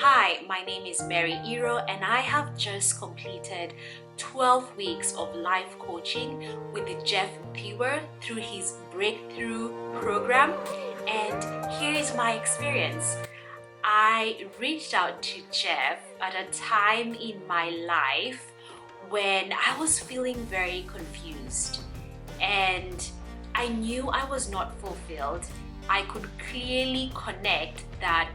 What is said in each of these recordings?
Hi, my name is Mary Iro and I have just completed 12 weeks of life coaching with Jeff Nthiwa through his breakthrough program, and here is my experience. I reached out to Jeff at a time in my life when I was feeling very confused and I knew I was not fulfilled. I could clearly connect that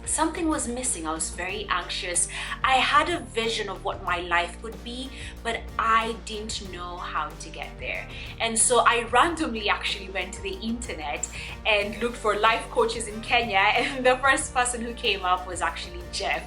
something was missing. I was very anxious. I had a vision of what my life would be, but I didn't know how to get there. And so I randomly actually went to the internet and looked for life coaches in Kenya, and the first person who came up was actually Jeff.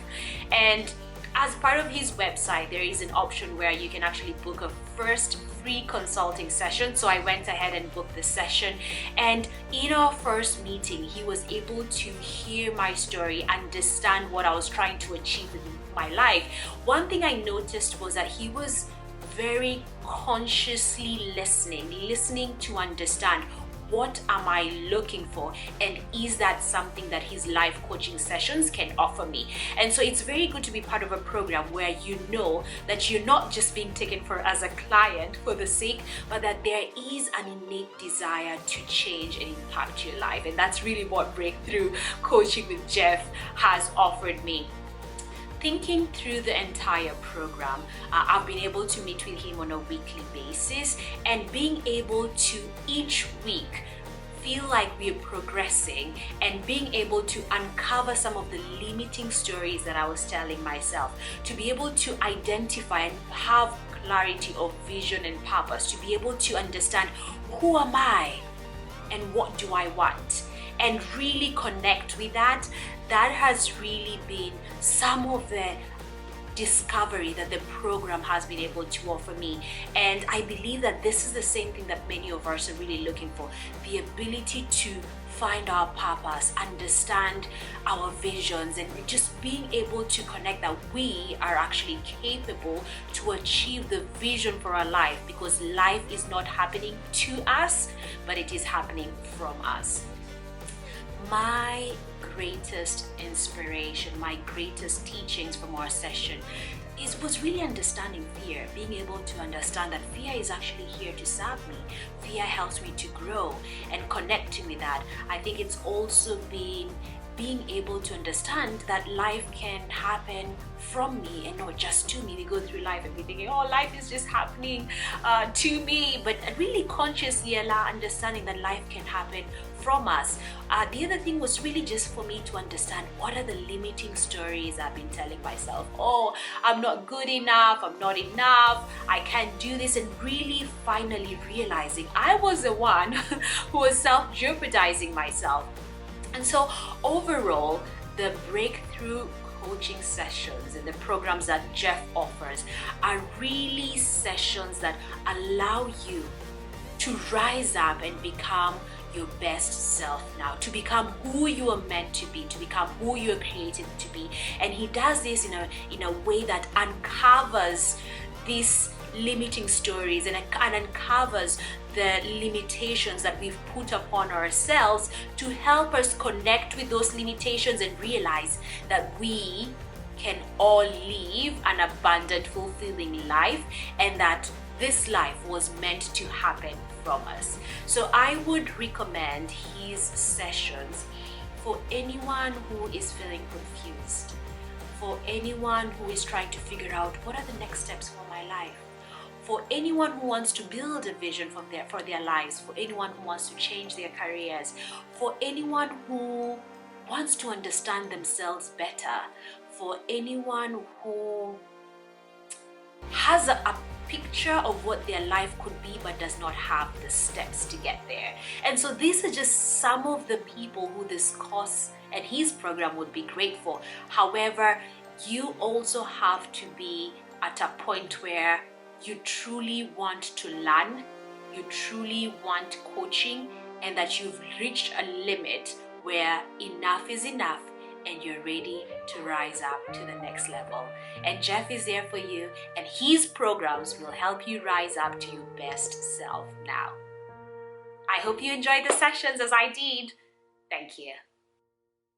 And as part of his website, there is an option where you can actually book a first free consulting session. So I went ahead and booked the session, and in our first meeting, he was able to hear my story, understand what I was trying to achieve in my life. One thing I noticed was that he was very consciously listening to understand, what am I looking for, and is that something that his life coaching sessions can offer me? And so it's very good to be part of a program where you know that you're not just being taken for as a client for the sake, but that there is an innate desire to change and impact your life. And that's really what breakthrough coaching with Jeff has offered me. Thinking through the entire program, I've been able to meet with him on a weekly basis, and being able to each week feel like we're progressing and being able to uncover some of the limiting stories that I was telling myself, to be able to identify and have clarity of vision and purpose, to be able to understand who am I and what do I want, and really connect with that. That has really been some of the discovery that the program has been able to offer me. And I believe that this is the same thing that many of us are really looking for: the ability to find our purpose, understand our visions, and just being able to connect that we are actually capable to achieve the vision for our life, because life is not happening to us, but it is happening from us. My greatest inspiration, my greatest teachings from our session was really understanding fear, being able to understand that fear is actually here to serve me. Fear helps me to grow, and connecting with that, I think it's also being able to understand that life can happen from me and not just to me. We go through life and we're thinking, oh, life is just happening to me, but really consciously understanding that life can happen from us. The other thing was really just for me to understand, what are the limiting stories I've been telling myself. Oh, I'm not good enough, I'm not enough, I can't do this, and really finally realizing I was the one who was self-jeopardizing myself. And so overall, the breakthrough coaching sessions and the programs that Jeff offers are really sessions that allow you to rise up and become your best self now, to become who you are meant to be, to become who you are created to be. And he does this in a way that uncovers these limiting stories and uncovers the limitations that we've put upon ourselves, to help us connect with those limitations and realize that we can all live an abundant, fulfilling life, and that this life was meant to happen from us. So I would recommend his sessions for anyone who is feeling confused, for anyone who is trying to figure out what are the next steps for my life, for anyone who wants to build a vision for their lives, for anyone who wants to change their careers, for anyone who wants to understand themselves better, for anyone who has a picture of what their life could be but does not have the steps to get there. And so these are just some of the people who this course and his program would be great for. However, you also have to be at a point where you truly want to learn, you truly want coaching, and that you've reached a limit where enough is enough and you're ready to rise up to the next level. And Jeff is there for you, and his programs will help you rise up to your best self now. I hope you enjoyed the sessions as I did. Thank you.